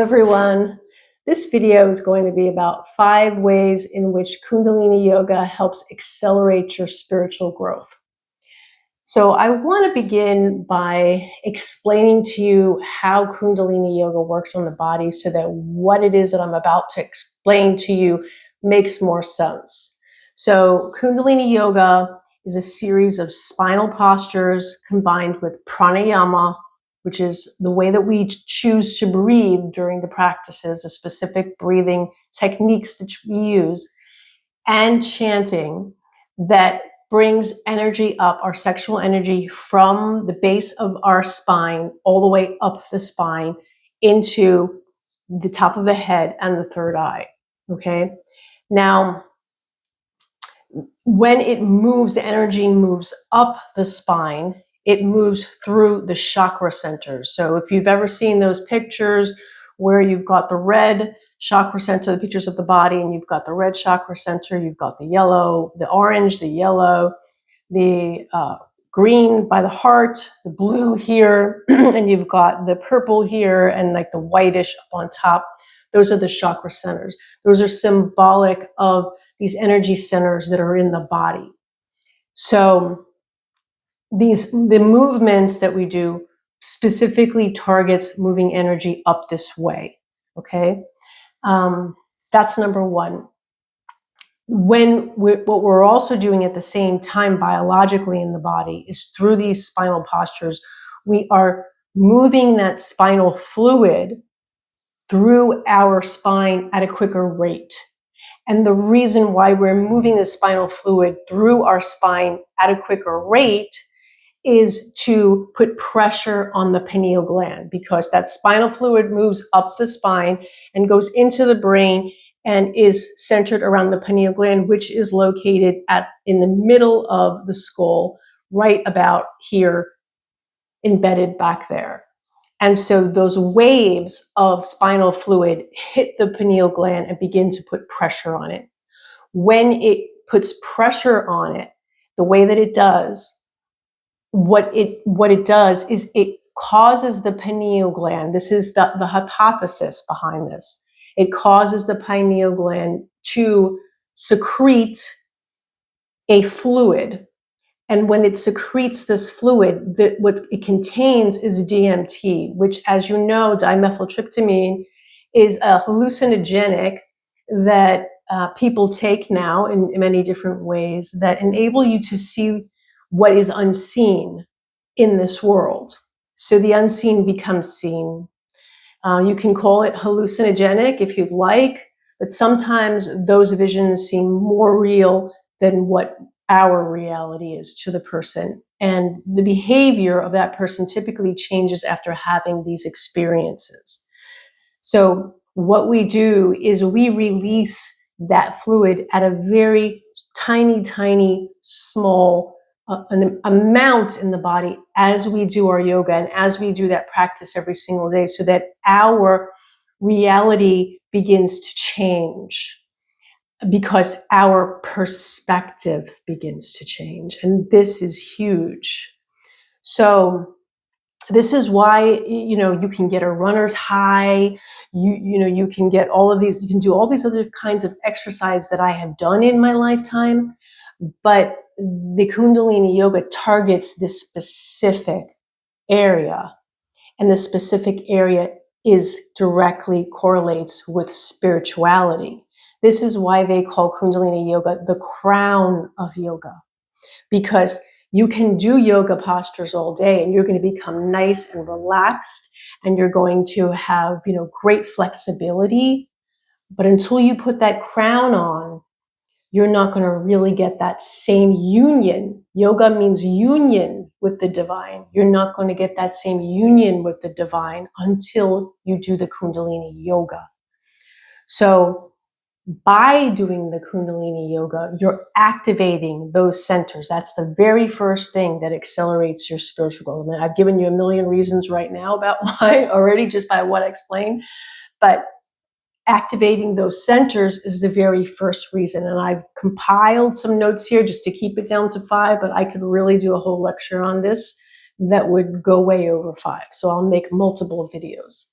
everyone. This video is going to be about 5 ways in which Kundalini Yoga helps accelerate your spiritual growth. So I want to begin by explaining to you how Kundalini Yoga works on the body so that what it is that I'm about to explain to you makes more sense. So Kundalini Yoga is a series of spinal postures combined with pranayama, which is the way that we choose to breathe during the practices, the specific breathing techniques that we use, and chanting that brings energy up, our sexual energy, from the base of our spine all the way up the spine into the top of the head and the third eye. Okay? Now, when it moves, the energy moves up the spine, it moves through the chakra centers. So if you've ever seen those pictures where you've got the red chakra center, the pictures of the body, and you've got the red chakra center, you've got the yellow, the orange, the yellow, the green by the heart, the blue here, and you've got the purple here, and like the whitish up on top. Those are the chakra centers. Those are symbolic of these energy centers that are in the body. So the movements that we do specifically targets moving energy up this way. Okay, that's number one. What we're also doing at the same time biologically in the body is through these spinal postures, we are moving that spinal fluid through our spine at a quicker rate. And the reason why we're moving the spinal fluid through our spine at a quicker rate is to put pressure on the pineal gland, because that spinal fluid moves up the spine and goes into the brain and is centered around the pineal gland, which is located in the middle of the skull, right about here, embedded back there. And so those waves of spinal fluid hit the pineal gland and begin to put pressure on it. When it puts pressure on it, the way that it does, what it does is it causes the pineal gland, this is the hypothesis behind this, it causes the pineal gland to secrete a fluid. And when it secretes this fluid, what it contains is DMT, which, as you know, dimethyltryptamine is a hallucinogenic that people take now in many different ways that enable you to see what is unseen in this world. So the unseen becomes seen. You can call it hallucinogenic if you'd like, but sometimes those visions seem more real than what our reality is to the person. And the behavior of that person typically changes after having these experiences. So what we do is we release that fluid at a very tiny, small an amount in the body as we do our yoga and as we do that practice every single day, so that our reality begins to change, because our perspective begins to change. And this is huge. So this is why, you can get a runner's high, you can get all of these, you can do all these other kinds of exercise that I have done in my lifetime, but the Kundalini Yoga targets this specific area, and the specific area directly correlates with spirituality. This is why they call Kundalini Yoga the crown of yoga, because you can do yoga postures all day and you're going to become nice and relaxed and you're going to have, great flexibility. But until you put that crown on, you're not going to really get that same union. Yoga means union with the divine. You're not going to get that same union with the divine until you do the Kundalini Yoga. So by doing the Kundalini Yoga, you're activating those centers. That's the very first thing that accelerates your spiritual growth. And I've given you a million reasons right now about why already, just by what I explained. But activating those centers is the very first reason. And I've compiled some notes here just to keep it down to 5, but I could really do a whole lecture on this that would go way over 5. So I'll make multiple videos.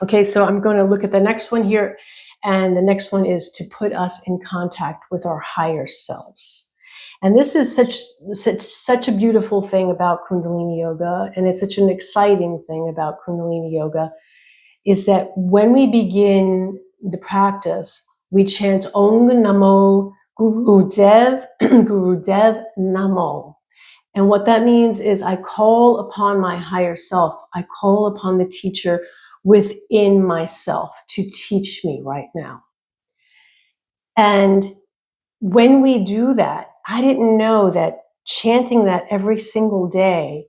Okay, so I'm going to look at the next one here. And the next one is to put us in contact with our higher selves. And this is such a beautiful thing about Kundalini Yoga, and it's such an exciting thing about Kundalini Yoga, is that when we begin the practice, we chant Om Namo Guru Dev, Guru Dev Namo. And what that means is I call upon my higher self. I call upon the teacher within myself to teach me right now. And when we do that, I didn't know that chanting that every single day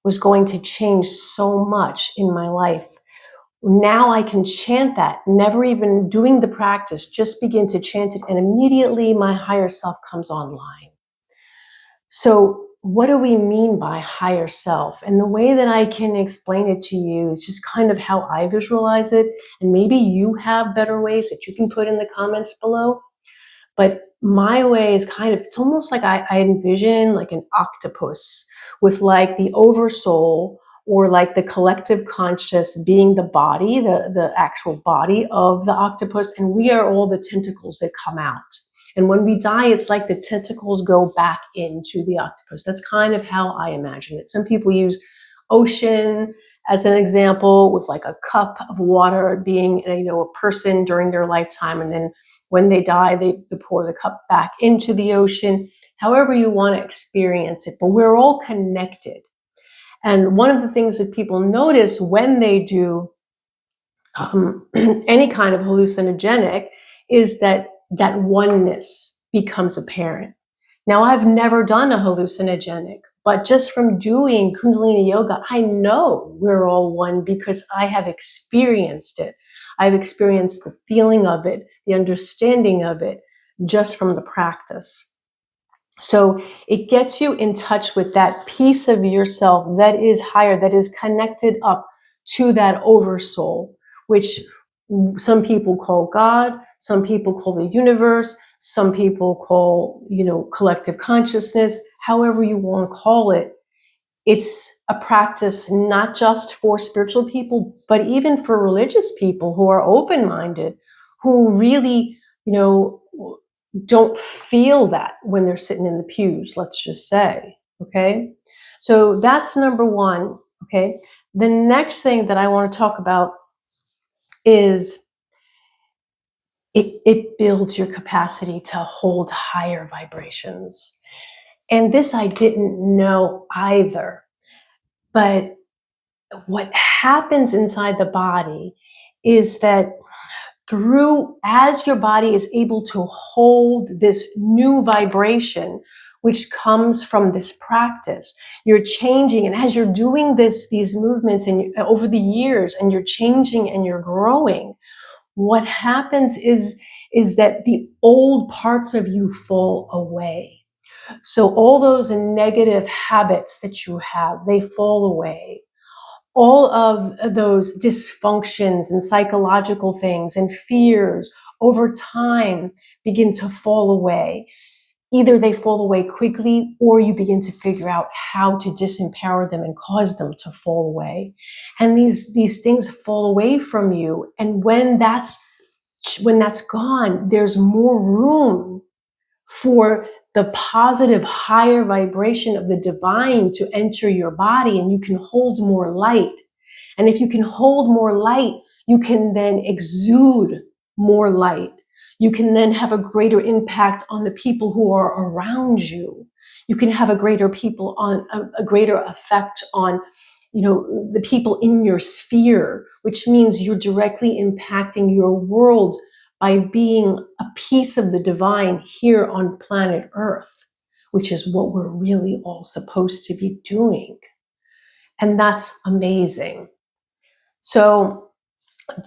was going to change so much in my life. Now I can chant that, never even doing the practice, just begin to chant it, and immediately my higher self comes online. So what do we mean by higher self? And the way that I can explain it to you is just kind of how I visualize it. And maybe you have better ways that you can put in the comments below. But my way is kind of, it's almost like I envision like an octopus with like the oversoul, or like the collective conscious being the body, the actual body of the octopus. And we are all the tentacles that come out. And when we die, it's like the tentacles go back into the octopus. That's kind of how I imagine it. Some people use ocean as an example, with like a cup of water being, a person during their lifetime. And then when they die, they pour the cup back into the ocean, however you want to experience it. But we're all connected. And one of the things that people notice when they do any kind of hallucinogenic is that oneness becomes apparent. Now, I've never done a hallucinogenic, but just from doing Kundalini Yoga, I know we're all one because I have experienced it. I've experienced the feeling of it, the understanding of it, just from the practice. So it gets you in touch with that piece of yourself that is higher, that is connected up to that oversoul, which some people call God, some people call the universe, some people call, collective consciousness, however you want to call it. It's a practice not just for spiritual people, but even for religious people who are open-minded, who really, don't feel that when they're sitting in the pews, let's just say, okay? So that's number one, okay? The next thing that I want to talk about is it builds your capacity to hold higher vibrations. And this I didn't know either. But what happens inside the body is that as your body is able to hold this new vibration, which comes from this practice, you're changing. And as you're doing these movements and over the years, and you're changing and you're growing, what happens is that the old parts of you fall away. So all those negative habits that you have, they fall away. All of those dysfunctions and psychological things and fears over time begin to fall away. Either they fall away quickly, or you begin to figure out how to disempower them and cause them to fall away. And these things fall away from you. And when that's gone, there's more room for the positive higher vibration of the divine to enter your body, and you can hold more light. And if you can hold more light, you can then exude more light. You can then have a greater impact on the people who are around you. You can have a greater effect on, the people in your sphere, which means you're directly impacting your world by being a piece of the divine here on planet Earth, which is what we're really all supposed to be doing. And that's amazing. So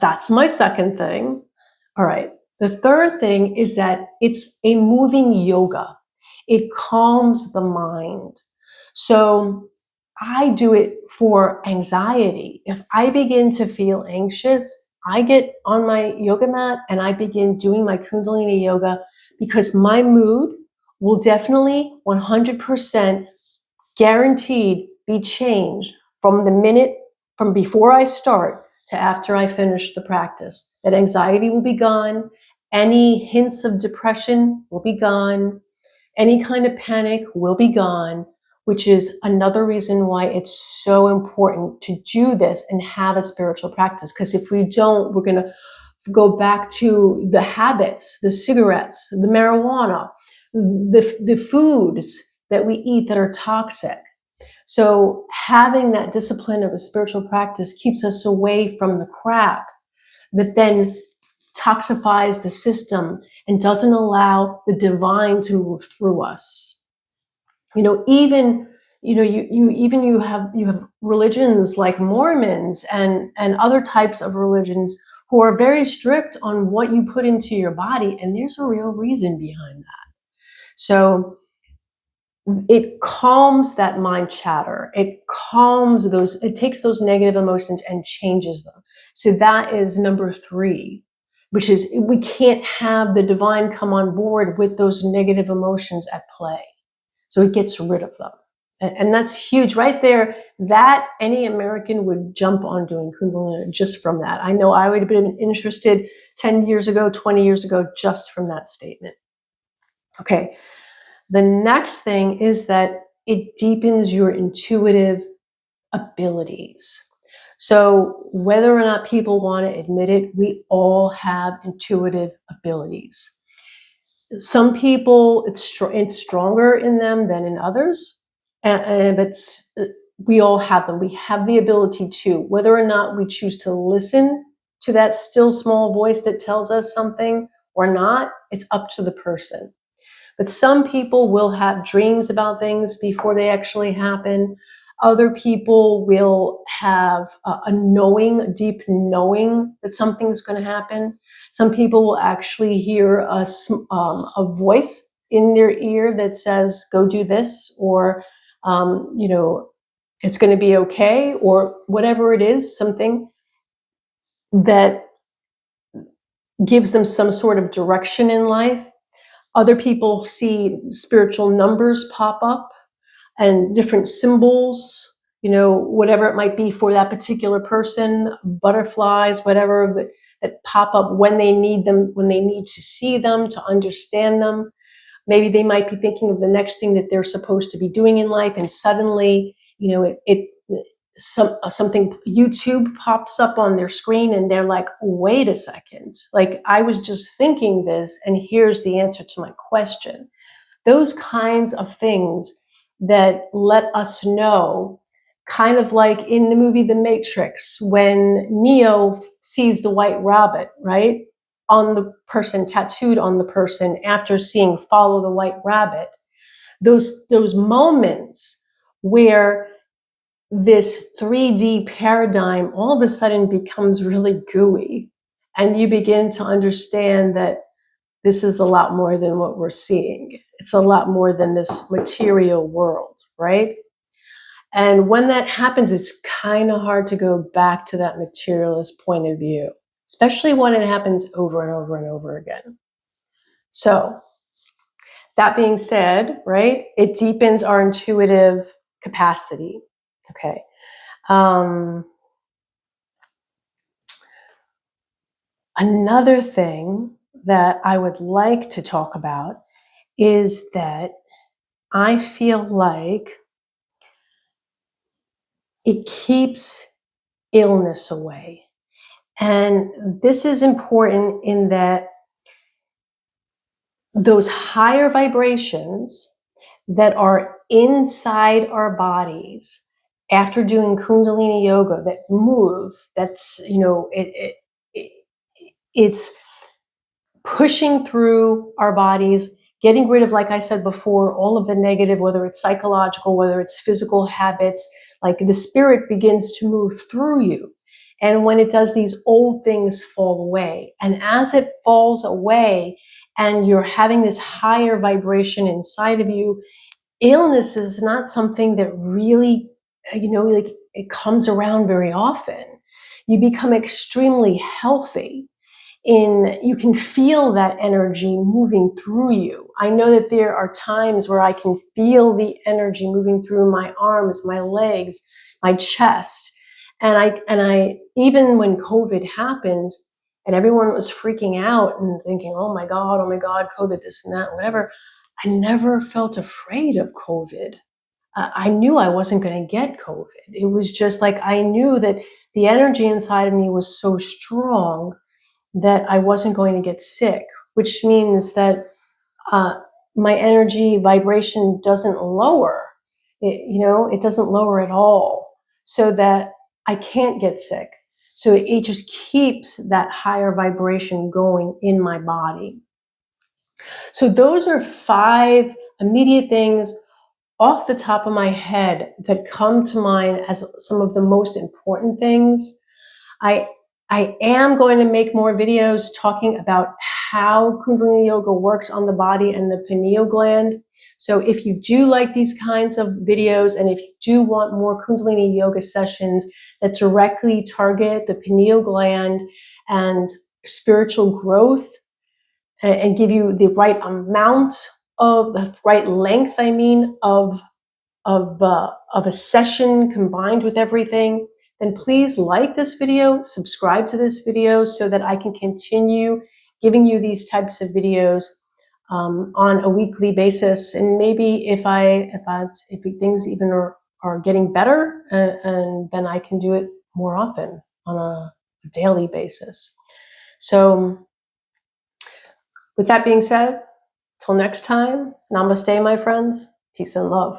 that's my second thing. All right. The third thing is that it's a moving yoga. It calms the mind. So I do it for anxiety. If I begin to feel anxious, I get on my yoga mat and I begin doing my Kundalini Yoga, because my mood will definitely 100% guaranteed be changed from before I start to after I finish the practice. That anxiety will be gone. Any hints of depression will be gone. Any kind of panic will be gone, which is another reason why it's so important to do this and have a spiritual practice. Because if we don't, we're going to go back to the habits, the cigarettes, the marijuana, the foods that we eat that are toxic. So having that discipline of a spiritual practice keeps us away from the crap that then toxifies the system and doesn't allow the divine to move through us. Even you have religions like Mormons and other types of religions who are very strict on what you put into your body, and there's a real reason behind that. So it calms that mind chatter. It takes those negative emotions and changes them. So that is number 3, which is we can't have the divine come on board with those negative emotions at play. So it gets rid of them. And that's huge right there. That any American would jump on doing Kundalini just from that. I know I would have been interested 10 years ago, 20 years ago, just from that statement. Okay. The next thing is that it deepens your intuitive abilities. So whether or not people want to admit it, we all have intuitive abilities. Some people, it's stronger in them than in others, but we all have them. We have the ability to, whether or not we choose to listen to that still small voice that tells us something or not, it's up to the person. But some people will have dreams about things before they actually happen. Other people will have a deep knowing that something's going to happen. Some people will actually hear a voice in their ear that says, go do this, or, it's going to be okay, or whatever it is, something that gives them some sort of direction in life. Other people see spiritual numbers pop up and different symbols, whatever it might be for that particular person, butterflies, whatever, that pop up when they need them, when they need to see them, to understand them. Maybe they might be thinking of the next thing that they're supposed to be doing in life, and suddenly, something YouTube pops up on their screen and they're like, wait a second, like I was just thinking this and here's the answer to my question. Those kinds of things that let us know, kind of like in the movie The Matrix, when Neo sees the white rabbit, right, on the person, tattooed on the person after seeing Follow the White Rabbit. Those moments where this 3D paradigm all of a sudden becomes really gooey, and you begin to understand that this is a lot more than what we're seeing. It's a lot more than this material world, right? And when that happens, it's kind of hard to go back to that materialist point of view, especially when it happens over and over and over again. So that being said, right, it deepens our intuitive capacity. Okay. Another thing that I would like to talk about is that I feel like it keeps illness away. And this is important in that those higher vibrations that are inside our bodies after doing Kundalini Yoga that move, it's pushing through our bodies, getting rid of, like I said before, all of the negative, whether it's psychological, whether it's physical habits, like the spirit begins to move through you. And when it does, these old things fall away. And as it falls away and you're having this higher vibration inside of you, illness is not something that really, it comes around very often. You become extremely healthy. You can feel that energy moving through you. I know that there are times where I can feel the energy moving through my arms, my legs, my chest. And I even when COVID happened and everyone was freaking out and thinking, oh my God, COVID, this and that, whatever, I never felt afraid of COVID. I knew I wasn't going to get COVID. It was just like I knew that the energy inside of me was so strong that I wasn't going to get sick, which means that my energy vibration doesn't lower. It doesn't lower at all, so that I can't get sick. So it just keeps that higher vibration going in my body. So those are 5 immediate things off the top of my head that come to mind as some of the most important things. I am going to make more videos talking about how Kundalini Yoga works on the body and the pineal gland. So if you do like these kinds of videos, and if you do want more Kundalini Yoga sessions that directly target the pineal gland and spiritual growth, and give you the right amount of the right length, of a session combined with everything, then please like this video, subscribe to this video so that I can continue giving you these types of videos on a weekly basis. And maybe if things even are getting better, and then I can do it more often on a daily basis. So with that being said, till next time, namaste, my friends. Peace and love.